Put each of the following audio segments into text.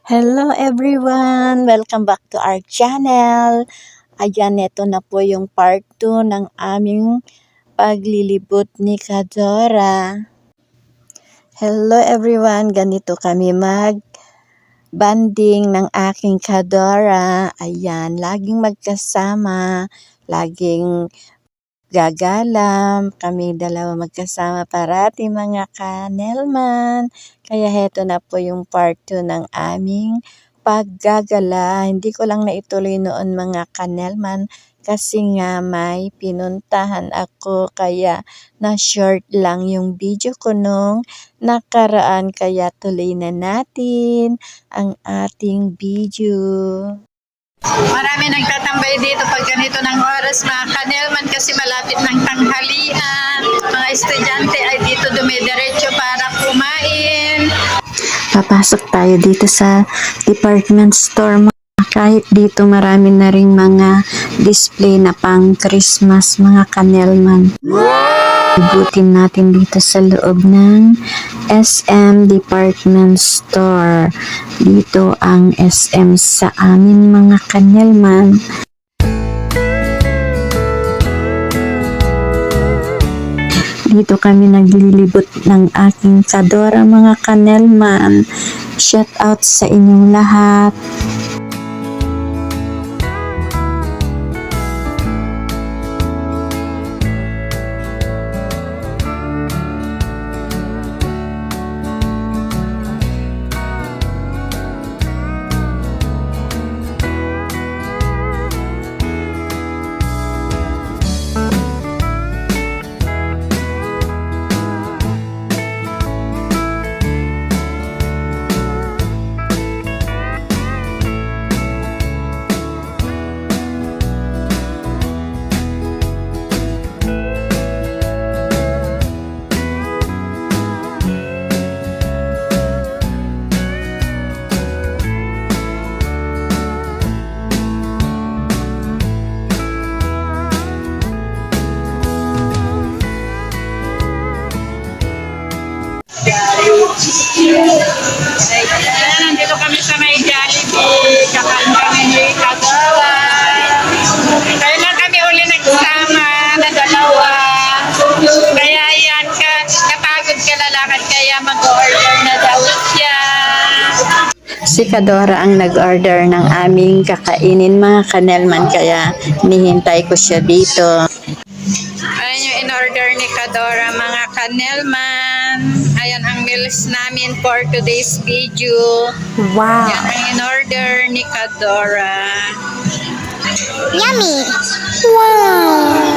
Hello everyone! Welcome back to our channel. Ayan, ito na po yung part 2 ng aming paglilibot ni Kadora. Hello everyone! Ganito kami mag-banding ng aking Kadora. Ayan, laging magkasama, laging gagalam, kami dalawa magkasama parati mga kanelman. Kaya heto na po yung part 2 ng aming paggagala. Hindi ko lang naituloy noon mga kanelman kasi nga may pinuntahan ako kaya na-short lang yung video ko nung nakaraan kaya tuloy na natin ang ating video. Marami nagtatambay dito pag ganito ng oras mga kanelman kasi malapit ng tanghalian. Mga estudyante ay dito dumidiretso para kumain. Papasok tayo dito sa department store. Kahit dito marami na ring mga display na pang Christmas mga kanelman. Ibutin natin dito sa loob ng SM Department Store. Dito ang SM sa amin mga kanelman. Dito kami naglilibot ng aking Kadora mga kanelman. Shout out sa inyong lahat. Ayan, nandito kami sa may Jollibee. Kakain kami ni Kadora. Kailan kami uli nagsama na dalawa. Kaya yan, kapagod ka lalakad kaya mag-order na daw siya. Si Kadora ang nag-order ng aming kakainin mga kanelman kaya nihintay ko siya dito. Ayan yung in-order ni Kadora mga kanelman. Ayan ang meals namin for today's video. Wow! Yan ang in-order ni Kadora. Yummy! Wow!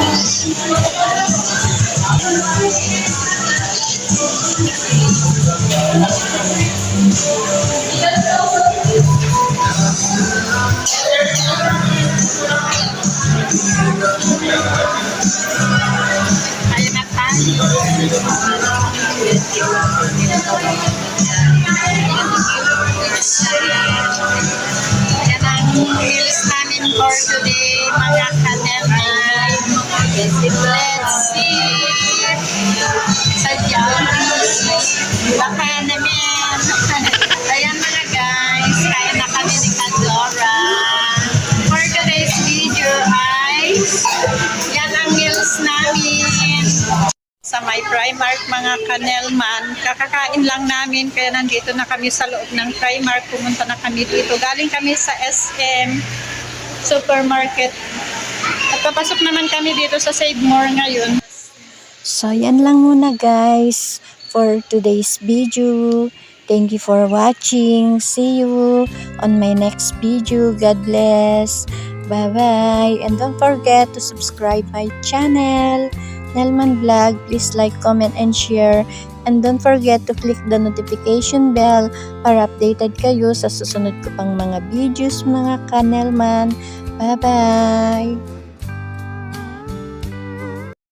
Ayan na tayo. Yan ang meals namin for today, mga kanelman. Let's see. Sadyang. Baka namin. Ayan mga guys, kain na kami ni Kadora. For today's video ay yan ang meals namin. Sa may Primark mga kanelman, kakakain lang namin kaya nandito na kami sa loob ng Primark. Pumunta na kami dito. Galing kami sa SM Supermarket. At papasok naman kami dito sa Save More ngayon. So, yan lang muna guys for today's video. Thank you for watching. See you on my next video. God bless. Bye-bye. And don't forget to subscribe my channel, Nelman Vlog. Please like, comment, and share. And don't forget to click the notification bell para updated kayo sa susunod ko pang mga videos mga kanelman. Bye-bye.